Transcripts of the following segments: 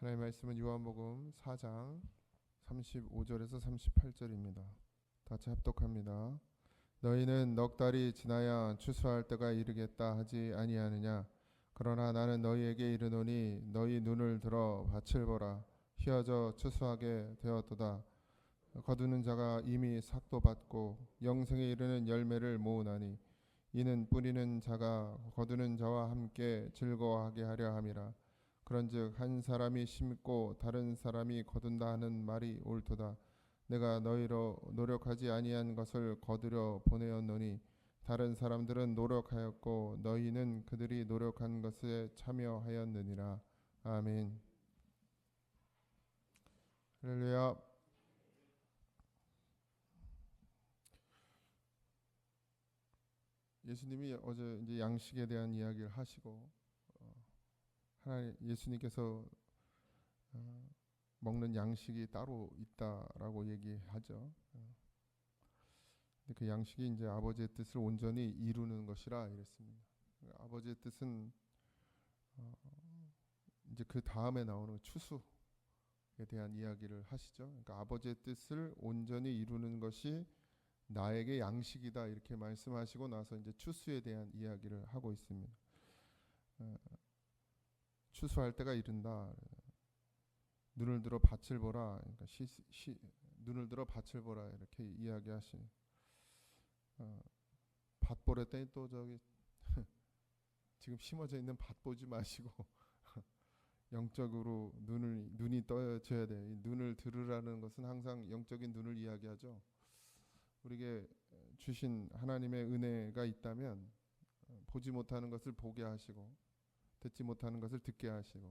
하나님의 말씀은 요한복음 4장 35절에서 38절입니다. 다 같이 합독합니다. 너희는 넉 달이 지나야 추수할 때가 이르겠다 하지 아니하느냐? 그러나 나는 너희에게 이르노니 너희 눈을 들어 밭을 보라. 휘어져 추수하게 되었도다. 거두는 자가 이미 삭도 받고 영생에 이르는 열매를 모으나니 이는 뿌리는 자가 거두는 자와 함께 즐거워하게 하려 함이라. 그런즉 한 사람이 심고 다른 사람이 거둔다 하는 말이 옳도다. 내가 너희로 노력하지 아니한 것을 거두려 보내었노니 다른 사람들은 노력하였고 너희는 그들이 노력한 것에 참여하였느니라. 아멘. 할렐루야. 예수님이 어제 이제 양식에 대한 이야기를 하시고 하나님 예수님께서 먹는 양식이 따로 있다라고 얘기하죠. 근데 그 양식이 이제 아버지의 뜻을 온전히 이루는 것이라 이랬습니다. 아버지의 뜻은 이제 그 다음에 나오는 추수에 대한 이야기를 하시죠. 그러니까 아버지의 뜻을 온전히 이루는 것이 나에게 양식이다 이렇게 말씀하시고 나서 이제 추수에 대한 이야기를 하고 있습니다. 추수할 때가 이른다. 눈을 들어 밭을 보라. 그러니까 눈을 들어 밭을 보라 이렇게 이야기하시. 밭 보랬더니 또 저기 지금 심어져 있는 밭 보지 마시고 영적으로 눈이 떠져야 돼. 이 눈을 들으라는 것은 항상 영적인 눈을 이야기하죠. 우리에게 주신 하나님의 은혜가 있다면 보지 못하는 것을 보게 하시고 듣지 못하는 것을 듣게 하시고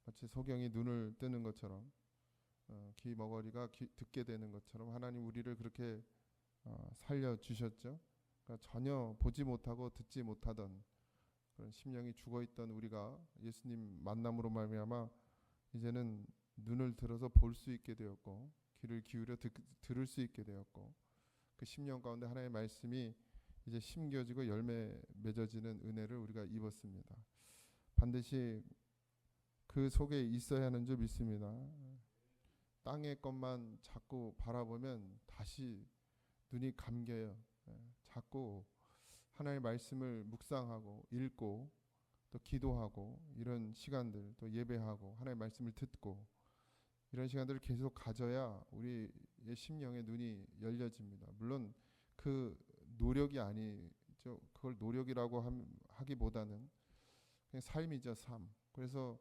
마치 소경이 눈을 뜨는 것처럼 귀 머거리가 듣게 되는 것처럼 하나님 우리를 그렇게 살려주셨죠. 그러니까 전혀 보지 못하고 듣지 못하던 그런 심령이 죽어있던 우리가 예수님 만남으로 말미암아 이제는 눈을 들어서 볼 수 있게 되었고 귀를 기울여 들을 수 있게 되었고 그 심령 가운데 하나님의 말씀이 이제 심겨지고 열매 맺어지는 은혜를 우리가 입었습니다. 반드시 그 속에 있어야 하는 줄 믿습니다. 땅의 것만 자꾸 바라보면 다시 눈이 감겨요. 자꾸 하나님의 말씀을 묵상하고 읽고 또 기도하고 이런 시간들 또 예배하고 하나님의 말씀을 듣고 이런 시간들을 계속 가져야 우리의 심령의 눈이 열려집니다. 물론 그 노력이 아니죠. 그걸 노력이라고 하기보다는 그냥 삶이죠, 삶. 그래서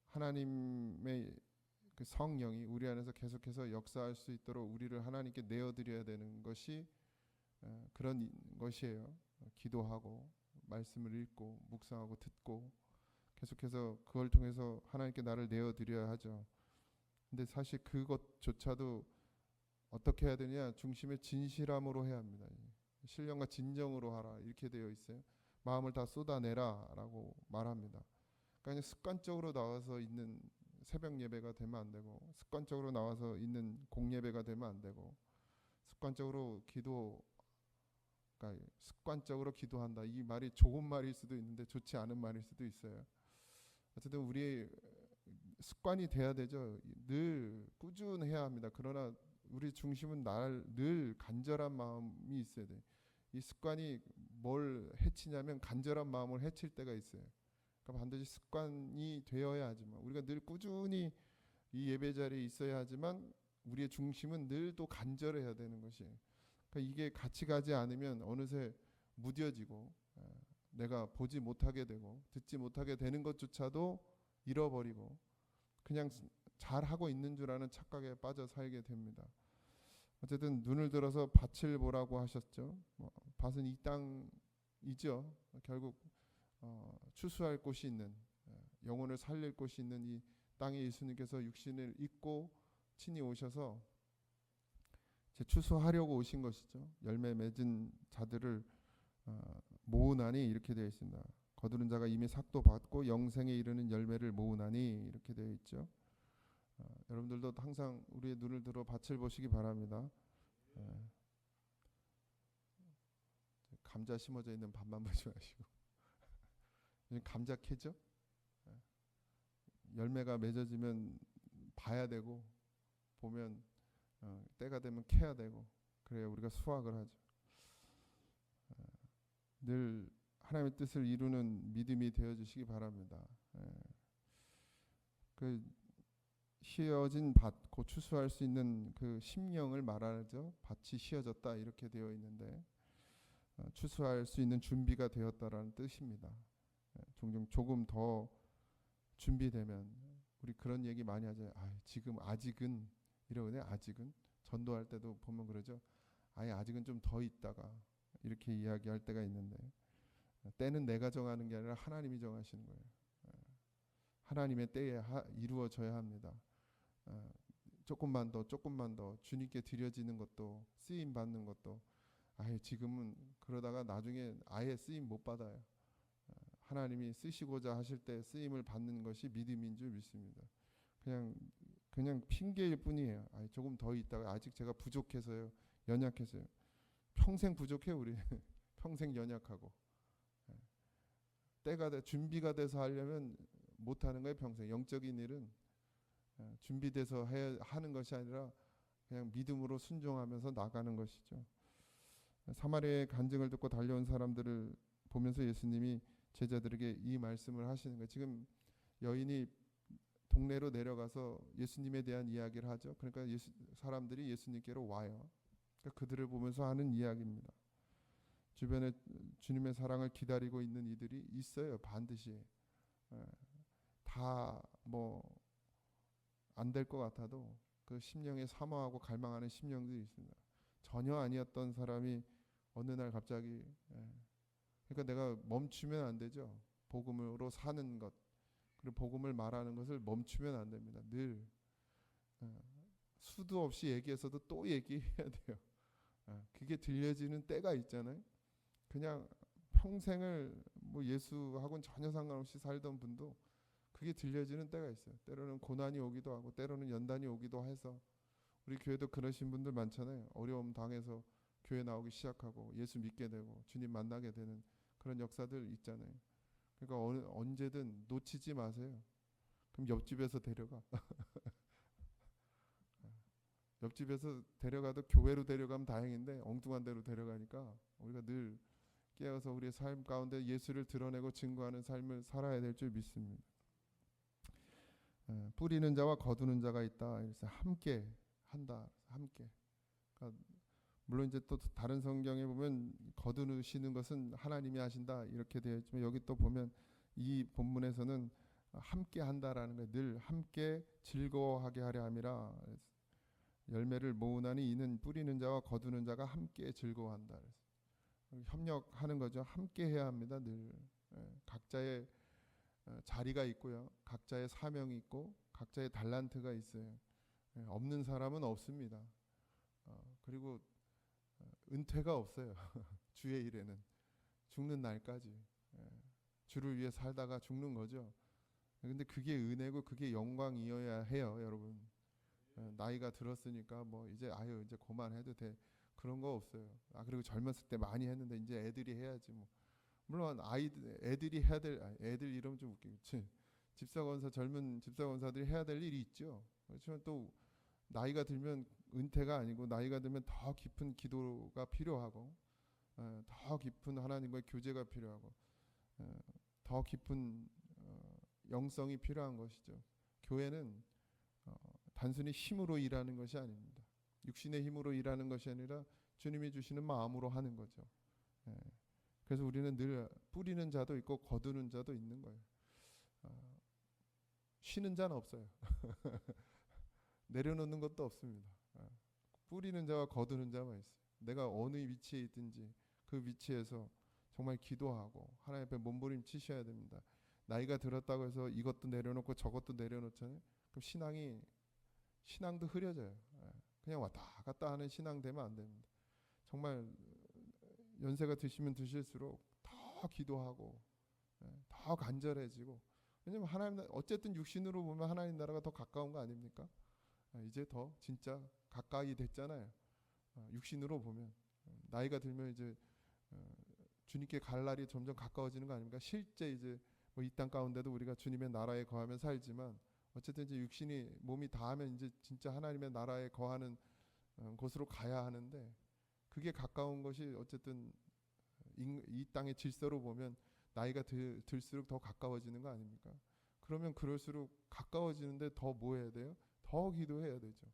하나님의 그 성령이 우리 안에서 계속해서 역사할 수 있도록 우리를 하나님께 내어드려야 되는 것이 그런 것이에요. 기도하고 말씀을 읽고 묵상하고 듣고 계속해서 그걸 통해서 하나님께 나를 내어드려야 하죠. 근데 사실 그것조차도 어떻게 해야 되냐? 중심의 진실함으로 해야 합니다. 신령과 진정으로 하라 이렇게 되어 있어요. 마음을 다 쏟아내라라고 말합니다. 그러니까 습관적으로 나와서 있는 새벽 예배가 되면 안 되고 습관적으로 나와서 있는 공예배가 되면 안 되고 습관적으로 그러니까 습관적으로 기도한다 이 말이 좋은 말일 수도 있는데 좋지 않은 말일 수도 있어요. 어쨌든 우리의 습관이 돼야 되죠. 늘 꾸준해야 합니다. 그러나 우리 중심은 늘 간절한 마음이 있어야 돼. 이 습관이 뭘 해치냐면 간절한 마음을 해칠 때가 있어요. 그러니까 반드시 습관이 되어야 하지만 우리가 늘 꾸준히 이 예배 자리에 있어야 하지만 우리의 중심은 늘 또 간절해야 되는 것이에요. 그러니까 이게 같이 가지 않으면 어느새 무뎌지고 내가 보지 못하게 되고 듣지 못하게 되는 것조차도 잃어버리고 그냥 잘하고 있는 줄 아는 착각에 빠져 살게 됩니다. 어쨌든 눈을 들어서 밭을 보라고 하셨죠. 밭은 이 땅이죠. 결국 추수할 곳이 있는 영혼을 살릴 곳이 있는 이 땅에 예수님께서 육신을 입고 친히 오셔서 추수하려고 오신 것이죠. 열매 맺은 자들을 모으나니 이렇게 되어 있습니다. 거두는 자가 이미 삭도 받고 영생에 이르는 열매를 모으나니 이렇게 되어 있죠. 여러분들도 항상 우리의 눈을 들어 밭을 보시기 바랍니다. 감자 심어져 있는 밭만 보지 마시고 감자 캐죠? 열매가 맺어지면 봐야 되고 보면 때가 되면 캐야 되고 그래야 우리가 수확을 하죠. 늘 하나님의 뜻을 이루는 믿음이 되어주시기 바랍니다. 그 휘어진 밭, 곧 추수할 수 있는 그 심령을 말하죠. 밭이 휘어졌다 이렇게 되어 있는데 추수할 수 있는 준비가 되었다라는 뜻입니다. 종종 조금 더 준비되면 우리 그런 얘기 많이 하죠. 지금 아직은 이러거든요. 아직은 전도할 때도 보면 그러죠. 아직은 좀 더 있다가 이렇게 이야기할 때가 있는데 때는 내가 정하는 게 아니라 하나님이 정하시는 거예요. 하나님의 때에 이루어져야 합니다. 조금만 더 주님께 드려지는 것도 쓰임 받는 것도 지금은 그러다가 나중에 아예 쓰임 못 받아요. 하나님이 쓰시고자 하실 때 쓰임을 받는 것이 믿음인 줄 믿습니다. 그냥 핑계일 뿐이에요. 조금 더 있다가 아직 제가 부족해서요, 연약해서요. 평생 부족해요 우리. 평생 연약하고 때가 준비가 돼서 하려면 못하는 거예요. 평생 영적인 일은 준비돼서 하는 것이 아니라 그냥 믿음으로 순종하면서 나가는 것이죠. 사마리아의 간증을 듣고 달려온 사람들을 보면서 예수님이 제자들에게 이 말씀을 하시는 거예요. 지금 여인이 동네로 내려가서 예수님에 대한 이야기를 하죠. 그러니까 사람들이 예수님께로 와요. 그러니까 그들을 보면서 하는 이야기입니다. 주변에 주님의 사랑을 기다리고 있는 이들이 있어요. 반드시. 다 안 될 것 같아도 그 심령에 사모하고 갈망하는 심령들이 있습니다. 전혀 아니었던 사람이 어느 날 갑자기 그러니까 내가 멈추면 안 되죠. 복음으로 사는 것 그리고 복음을 말하는 것을 멈추면 안 됩니다. 늘 수도 없이 얘기해서도 또 얘기해야 돼요. 그게 들려지는 때가 있잖아요. 그냥 평생을 예수하고는 전혀 상관없이 살던 분도 그게 들려지는 때가 있어요. 때로는 고난이 오기도 하고 때로는 연단이 오기도 해서 우리 교회도 그러신 분들 많잖아요. 어려움 당해서 교회 나오기 시작하고 예수 믿게 되고 주님 만나게 되는 그런 역사들 있잖아요. 그러니까 언제든 놓치지 마세요. 그럼 옆집에서 데려가. 옆집에서 데려가도 교회로 데려가면 다행인데 엉뚱한 데로 데려가니까 우리가 늘 깨어서 우리의 삶 가운데 예수를 드러내고 증거하는 삶을 살아야 될 줄 믿습니다. 뿌리는 자와 거두는 자가 있다. 그래서 함께 한다. 함께. 그러니까 물론 이제 또 다른 성경에 보면 거두시는 것은 하나님이 하신다 이렇게 되어 있지만 여기 또 보면 이 본문에서는 함께 한다라는 거예요. 늘 함께 즐거워하게 하려 함이라. 열매를 모으나니 이는 뿌리는 자와 거두는 자가 함께 즐거워한다. 협력하는 거죠. 함께 해야 합니다. 늘 각자의 자리가 있고요. 각자의 사명이 있고 각자의 달란트가 있어요. 없는 사람은 없습니다. 그리고 은퇴가 없어요. 주의 일에는 죽는 날까지 주를 위해 살다가 죽는 거죠. 근데 그게 은혜고 그게 영광이어야 해요, 여러분. 나이가 들었으니까 이제 그만해도 돼. 그런 거 없어요. 그리고 젊었을 때 많이 했는데 이제 애들이 해야지 뭐. 물론 애들이 해야 될 애들 이러면 좀 웃기겠지. 젊은 집사권사들이 해야 될 일이 있죠. 그렇지만 또 나이가 들면 은퇴가 아니고 나이가 들면 더 깊은 기도가 필요하고 더 깊은 하나님과의 교제가 필요하고 더 깊은 영성이 필요한 것이죠. 교회는 단순히 힘으로 일하는 것이 아닙니다. 육신의 힘으로 일하는 것이 아니라 주님이 주시는 마음으로 하는 거죠. 그래서 우리는 늘 뿌리는 자도 있고 거두는 자도 있는 거예요. 쉬는 자는 없어요. 내려놓는 것도 없습니다. 뿌리는 자와 거두는 자만 있어요. 내가 어느 위치에 있든지 그 위치에서 정말 기도하고 하나님 앞에 몸부림치셔야 됩니다. 나이가 들었다고 해서 이것도 내려놓고 저것도 내려놓잖아요. 그럼 신앙도 흐려져요. 그냥 왔다 갔다 하는 신앙 되면 안 됩니다. 정말 연세가 드시면 드실수록 더 기도하고 더 간절해지고 왜냐면 하나님 어쨌든 육신으로 보면 하나님 나라가 더 가까운 거 아닙니까? 이제 더 진짜 가까이 됐잖아요. 육신으로 보면 나이가 들면 이제 주님께 갈 날이 점점 가까워지는 거 아닙니까? 실제 이제 뭐 이 땅 가운데도 우리가 주님의 나라에 거하며 살지만 어쨌든 이제 육신이 몸이 다하면 이제 진짜 하나님의 나라에 거하는 곳으로 가야 하는데 그게 가까운 것이 어쨌든 이 땅의 질서로 보면 나이가 들수록 더 가까워지는 거 아닙니까? 그러면 그럴수록 가까워지는데 더 뭐 해야 돼요? 더 기도해야 되죠.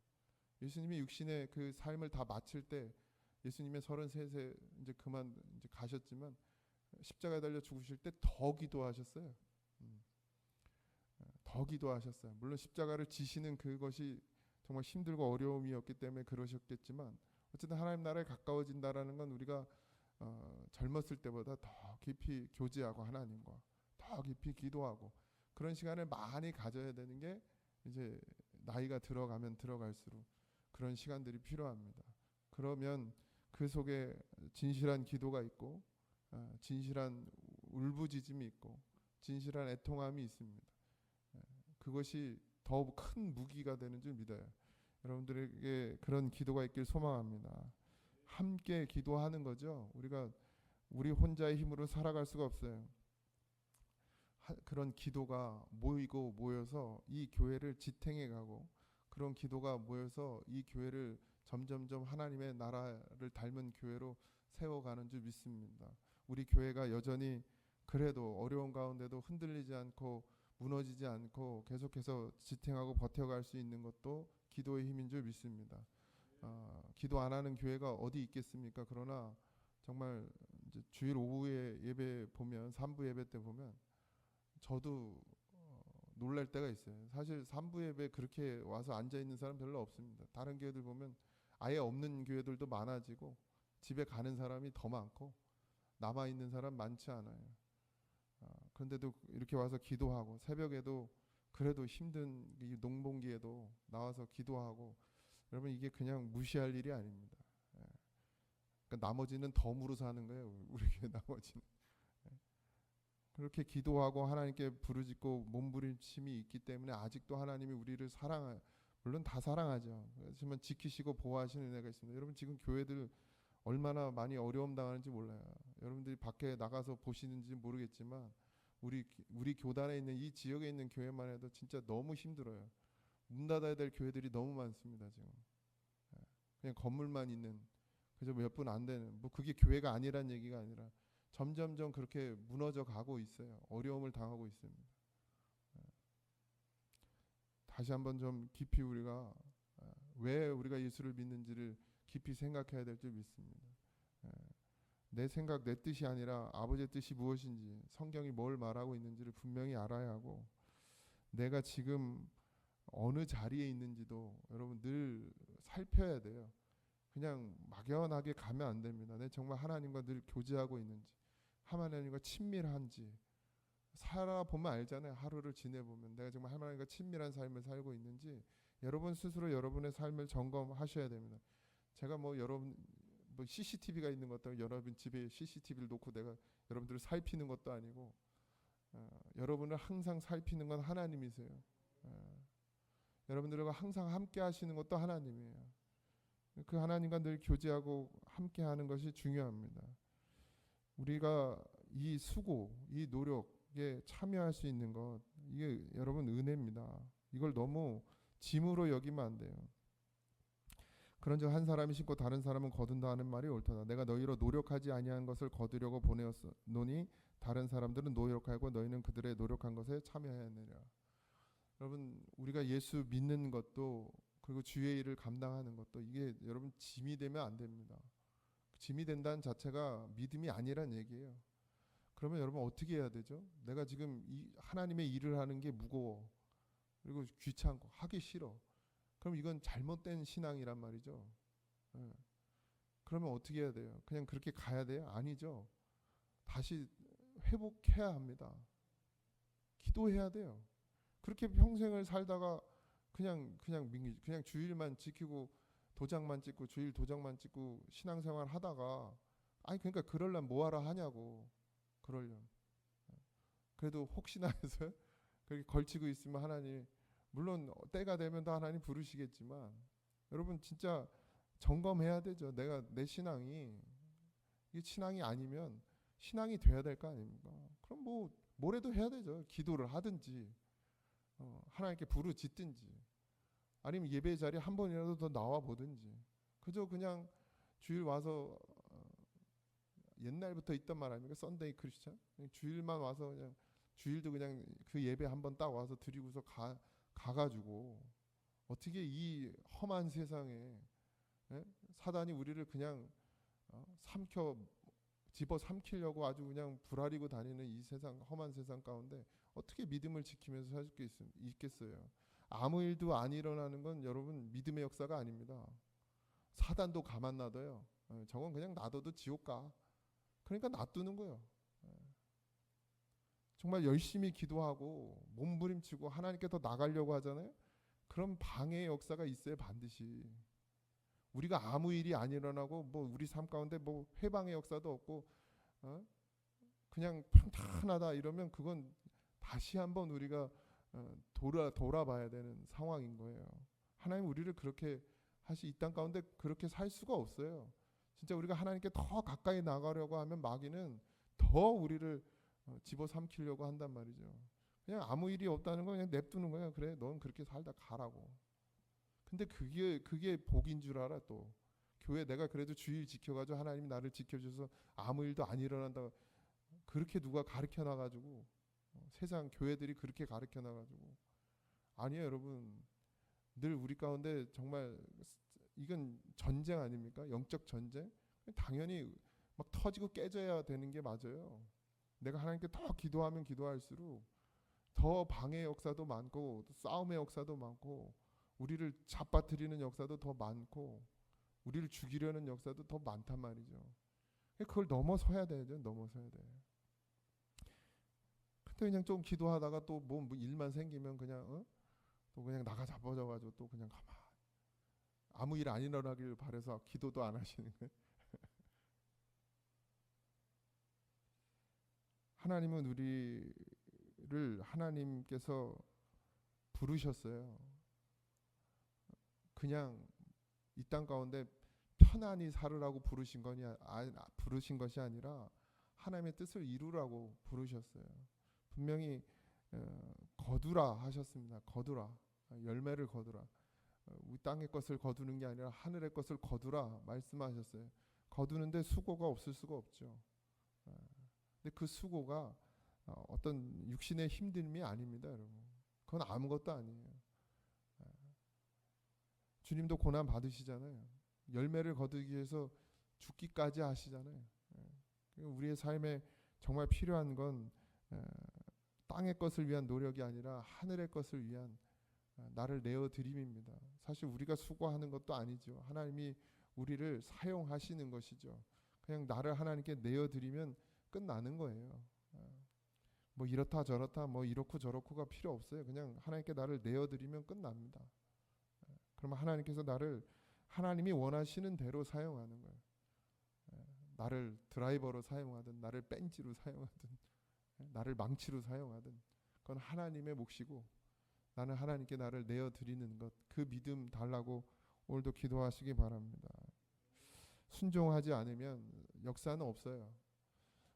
예수님이 육신의 그 삶을 다 마칠 때 예수님의 33세 이제 그만 이제 가셨지만 십자가에 달려 죽으실 때 더 기도하셨어요. 더 기도하셨어요. 물론 십자가를 지시는 그것이 정말 힘들고 어려움이었기 때문에 그러셨겠지만 어쨌든 하나님 나라에 가까워진다라는 건 우리가 젊었을 때보다 더 깊이 교제하고 하나님과 더 깊이 기도하고 그런 시간을 많이 가져야 되는 게 이제 나이가 들어가면 들어갈수록 그런 시간들이 필요합니다. 그러면 그 속에 진실한 기도가 있고 진실한 울부짖음이 있고 진실한 애통함이 있습니다. 그것이 더 큰 무기가 되는 줄 믿어요. 여러분들에게 그런 기도가 있길 소망합니다. 함께 기도하는 거죠. 우리가 우리 혼자의 힘으로 살아갈 수가 없어요. 그런 기도가 모이고 모여서 이 교회를 지탱해 가고 그런 기도가 모여서 이 교회를 점점점 하나님의 나라를 닮은 교회로 세워가는 줄 믿습니다. 우리 교회가 여전히 그래도 어려운 가운데도 흔들리지 않고 무너지지 않고 계속해서 지탱하고 버텨갈 수 있는 것도 기도의 힘인 줄 믿습니다. 기도 안 하는 교회가 어디 있겠습니까? 그러나 정말 이제 주일 오후에 예배 보면 3부 예배 때 보면 저도 놀랄 때가 있어요. 사실 3부 예배 그렇게 와서 앉아 있는 사람 별로 없습니다. 다른 교회들 보면 아예 없는 교회들도 많아지고 집에 가는 사람이 더 많고 남아 있는 사람 많지 않아요. 그런데도 이렇게 와서 기도하고 새벽에도 그래도 힘든 이 농번기에도 나와서 기도하고 여러분 이게 그냥 무시할 일이 아닙니다. 그러니까 나머지는 덤으로 사는 거예요. 우리 교회 나머지는. 그렇게 기도하고 하나님께 부르짖고 몸부림침이 있기 때문에 아직도 하나님이 우리를 물론 다 사랑하죠. 하지만 지키시고 보호하시는 은혜가 있습니다. 여러분 지금 교회들 얼마나 많이 어려움 당하는지 몰라요. 여러분들이 밖에 나가서 보시는지 모르겠지만 우리 교단에 있는 이 지역에 있는 교회만 해도 진짜 너무 힘들어요. 문 닫아야 될 교회들이 너무 많습니다. 지금 그냥 건물만 있는 그저 몇 분 안 되는 뭐 그게 교회가 아니란 얘기가 아니라 점점점 그렇게 무너져 가고 있어요. 어려움을 당하고 있습니다. 다시 한번 좀 깊이 우리가 왜 우리가 예수를 믿는지를 깊이 생각해야 될 줄 믿습니다. 내 생각, 내 뜻이 아니라 아버지의 뜻이 무엇인지 성경이 뭘 말하고 있는지를 분명히 알아야 하고 내가 지금 어느 자리에 있는지도 여러분 늘 살펴야 돼요. 그냥 막연하게 가면 안 됩니다. 내가 정말 하나님과 늘 교제하고 있는지 하나님과 친밀한지 살아보면 알잖아요. 하루를 지내보면 내가 정말 하나님과 친밀한 삶을 살고 있는지 여러분 스스로 여러분의 삶을 점검하셔야 됩니다. 제가 뭐 여러분 뭐 CCTV가 있는 것도 여러분 집에 CCTV를 놓고 내가 여러분들을 살피는 것도 아니고 여러분을 항상 살피는 건 하나님이세요. 여러분들과 항상 함께 하시는 것도 하나님이에요. 그 하나님과 늘 교제하고 함께 하는 것이 중요합니다. 우리가 이 수고, 이 노력에 참여할 수 있는 것 이게 여러분 은혜입니다. 이걸 너무 짐으로 여기면 안 돼요. 그런즉 한 사람이 심고 다른 사람은 거둔다 하는 말이 옳도다. 내가 너희로 노력하지 아니한 것을 거두려고 보내었노니 다른 사람들은 노력하고 너희는 그들의 노력한 것에 참여하느니라. 여러분 우리가 예수 믿는 것도 그리고 주의 일을 감당하는 것도 이게 여러분 짐이 되면 안 됩니다. 짐이 된다는 자체가 믿음이 아니란 얘기예요. 그러면 여러분 어떻게 해야 되죠? 내가 지금 이 하나님의 일을 하는 게 무거워. 그리고 귀찮고 하기 싫어. 그럼 이건 잘못된 신앙이란 말이죠. 그러면 어떻게 해야 돼요? 그냥 그렇게 가야 돼요? 아니죠. 다시 회복해야 합니다. 기도해야 돼요. 그렇게 평생을 살다가 그냥 주일만 지키고 도장만 찍고 주일 도장만 찍고 신앙생활 하다가 아니 그러니까 그럴란 뭐하러 하냐고. 그럴련. 그래도 혹시나 해서 그렇게 걸치고 있으면 하나님 물론 때가 되면 다 하나님 부르시겠지만 여러분 진짜 점검해야 되죠. 내가 내 신앙이 이게 신앙이 아니면 신앙이 돼야 될 거 아닙니까? 그럼 뭐 뭐라도 해야 되죠. 기도를 하든지 하나님께 부르짖든지 아니면 예배 자리에 한 번이라도 더 나와 보든지. 그저 그냥 주일 와서 옛날부터 있던 말 아닙니까? 썬데이 크리스천. 주일만 와서 그냥 주일도 그냥 그 예배 한 번 딱 와서 드리고서 가가지고 어떻게 이 험한 세상에 사단이 우리를 그냥 집어 삼키려고 아주 그냥 불아리고 다니는 이 세상, 험한 세상 가운데 어떻게 믿음을 지키면서 살 수 있겠어요? 아무 일도 안 일어나는 건 여러분 믿음의 역사가 아닙니다. 사단도 가만 놔둬요. 저건 그냥 놔둬도 지옥 가. 그러니까 놔두는 거예요. 정말 열심히 기도하고 몸부림치고 하나님께 더 나가려고 하잖아요. 그럼 방해의 역사가 있어요, 반드시. 우리가 아무 일이 안 일어나고 뭐 우리 삶 가운데 뭐 회방의 역사도 없고 그냥 평탄하다 이러면 그건 다시 한번 우리가 돌아봐야 되는 상황인 거예요. 하나님 우리를 그렇게 이 땅 가운데 그렇게 살 수가 없어요. 진짜 우리가 하나님께 더 가까이 나가려고 하면 마귀는 더 우리를 집어삼키려고 한단 말이죠. 그냥 아무 일이 없다는 건 그냥 냅두는 거예요. 그래, 넌 그렇게 살다 가라고. 근데 그게 복인 줄 알아. 또 교회 내가 그래도 주일 지켜가지고 하나님이 나를 지켜줘서 아무 일도 안 일어난다. 그렇게 누가 가르쳐 놔가지고 세상 교회들이 그렇게 가르쳐 놔가지고 아니에요, 여러분. 늘 우리 가운데 정말 이건 전쟁 아닙니까? 영적 전쟁. 당연히 막 터지고 깨져야 되는 게 맞아요. 내가 하나님께 더 기도하면 기도할수록 더 방해의 역사도 많고 싸움의 역사도 많고 우리를 잡아뜨리는 역사도 더 많고 우리를 죽이려는 역사도 더 많단 말이죠. 그걸 넘어서야 되죠. 넘어서야 돼. 근데 그냥 좀 기도하다가 또 뭐 일만 생기면 그냥 또 그냥 나가 잡아져가지고 또 그냥 아무 일 안 일어나길 바래서 기도도 안 하시는 거예요. 하나님은 우리를 하나님께서 부르셨어요. 그냥 이 땅 가운데 편안히 살으라고 부르신 것이 아니라 하나님의 뜻을 이루라고 부르셨어요. 분명히 거두라 하셨습니다. 거두라, 열매를 거두라. 우리 땅의 것을 거두는 게 아니라 하늘의 것을 거두라 말씀하셨어요. 거두는데 수고가 없을 수가 없죠. 근데 그 수고가 어떤 육신의 힘듦이 아닙니다, 여러분. 그건 아무것도 아니에요. 주님도 고난 받으시잖아요. 열매를 거두기 위해서 죽기까지 하시잖아요. 우리의 삶에 정말 필요한 건 땅의 것을 위한 노력이 아니라 하늘의 것을 위한 나를 내어 드림입니다. 사실 우리가 수고하는 것도 아니죠. 하나님이 우리를 사용하시는 것이죠. 그냥 나를 하나님께 내어 드리면 끝나는 거예요. 뭐 이렇다 저렇다 뭐 이렇고 저렇고가 필요 없어요. 그냥 하나님께 나를 내어 드리면 끝납니다. 그러면 하나님께서 나를 하나님이 원하시는 대로 사용하는 거예요. 나를 드라이버로 사용하든 나를 벤치로 사용하든 나를 망치로 사용하든 그건 하나님의 몫이고 나는 하나님께 나를 내어드리는 것, 그 믿음 달라고 오늘도 기도하시기 바랍니다. 순종하지 않으면 역사는 없어요.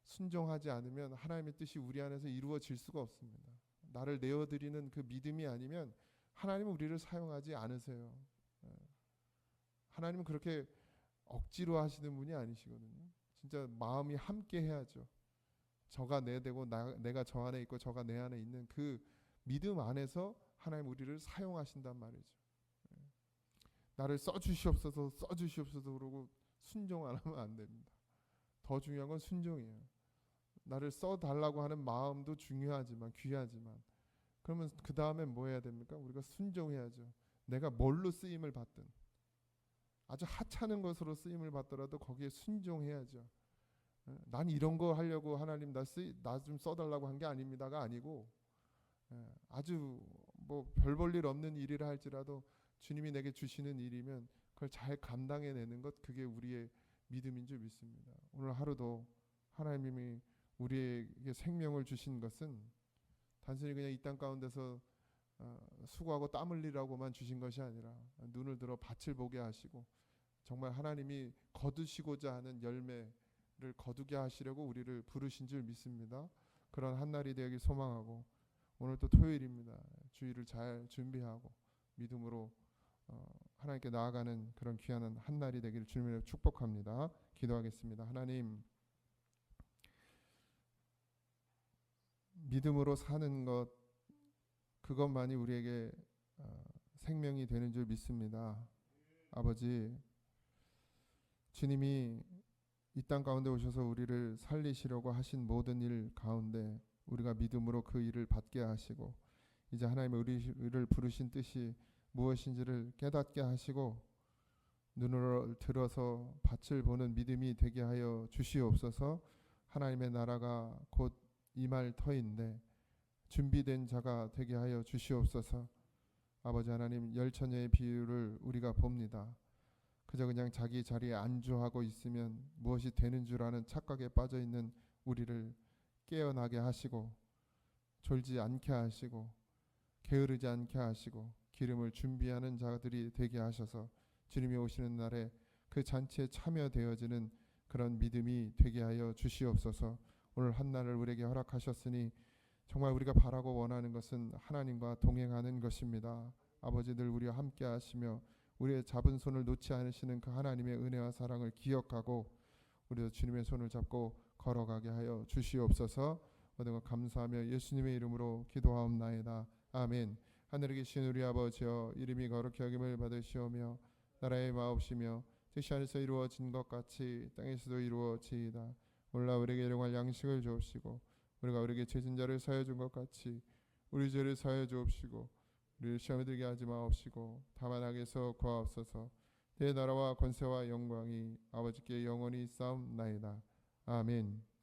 순종하지 않으면 하나님의 뜻이 우리 안에서 이루어질 수가 없습니다. 나를 내어드리는 그 믿음이 아니면 하나님은 우리를 사용하지 않으세요. 하나님은 그렇게 억지로 하시는 분이 아니시거든요. 진짜 마음이 함께 해야죠. 저가 내 되고 내가 저 안에 있고 저가 내 안에 있는 그 믿음 안에서 하나님 우리를 사용하신단 말이죠. 나를 써주시옵소서 그러고 순종 안 하면 안 됩니다. 더 중요한 건 순종이에요. 나를 써달라고 하는 마음도 중요하지만 귀하지만 그러면 그 다음에 뭐 해야 됩니까? 우리가 순종해야죠. 내가 뭘로 쓰임을 받든 아주 하찮은 것으로 쓰임을 받더라도 거기에 순종해야죠. 난 이런 거 하려고 하나님 나 좀 써달라고 한 게 아닙니다가 아니고 아주 뭐 별 볼 일 없는 일이라 할지라도 주님이 내게 주시는 일이면 그걸 잘 감당해내는 것, 그게 우리의 믿음인 줄 믿습니다. 오늘 하루도 하나님이 우리에게 생명을 주신 것은 단순히 그냥 이 땅 가운데서 수고하고 땀 흘리라고만 주신 것이 아니라 눈을 들어 밭을 보게 하시고 정말 하나님이 거두시고자 하는 열매를 거두게 하시려고 우리를 부르신 줄 믿습니다. 그런 한날이 되길 소망하고, 오늘 또 토요일입니다. 주일을 잘 준비하고 믿음으로 하나님께 나아가는 그런 귀한 한날이 되기를 주님으로 축복합니다. 기도하겠습니다. 하나님, 믿음으로 사는 것, 그것만이 우리에게 생명이 되는 줄 믿습니다. 아버지, 주님이 이 땅 가운데 오셔서 우리를 살리시려고 하신 모든 일 가운데 우리가 믿음으로 그 일을 받게 하시고, 이제 하나님의 우리를 부르신 뜻이 무엇인지를 깨닫게 하시고 눈을 들어서 밭을 보는 믿음이 되게 하여 주시옵소서. 하나님의 나라가 곧 임할 터인데 준비된 자가 되게 하여 주시옵소서. 아버지 하나님, 열처녀의 비유를 우리가 봅니다. 그저 그냥 자기 자리에 안주하고 있으면 무엇이 되는 줄 아는 착각에 빠져 있는 우리를 깨어나게 하시고, 졸지 않게 하시고, 게으르지 않게 하시고, 기름을 준비하는 자들이 되게 하셔서 주님이 오시는 날에 그 잔치에 참여되어지는 그런 믿음이 되게 하여 주시옵소서. 오늘 한날을 우리에게 허락하셨으니 정말 우리가 바라고 원하는 것은 하나님과 동행하는 것입니다. 아버지, 늘 우리와 함께 하시며 우리의 잡은 손을 놓지 않으시는 그 하나님의 은혜와 사랑을 기억하고 우리도 주님의 손을 잡고 걸어가게 하여 주시옵소서. 모든 것 감사하며 예수님의 이름으로 기도하옵나이다. 아멘. 하늘에 계신 우리 아버지여, 이름이 거룩히 여김을 받으시오며 나라의 마옵시며 뜻이 하늘에서 이루어진 것 같이 땅에서도 이루어지이다. 오늘날 우리에게 일용할 양식을 주옵시고 우리가 우리에게 죄진 자를 사하여 준 것 같이 우리 죄를 사하여 주옵시고 우리를 시험에 들게 하지 마옵시고 다만 악에서 구하옵소서. 내 나라와 권세와 영광이 아버지께 영원히 있사옵나이다. 아멘.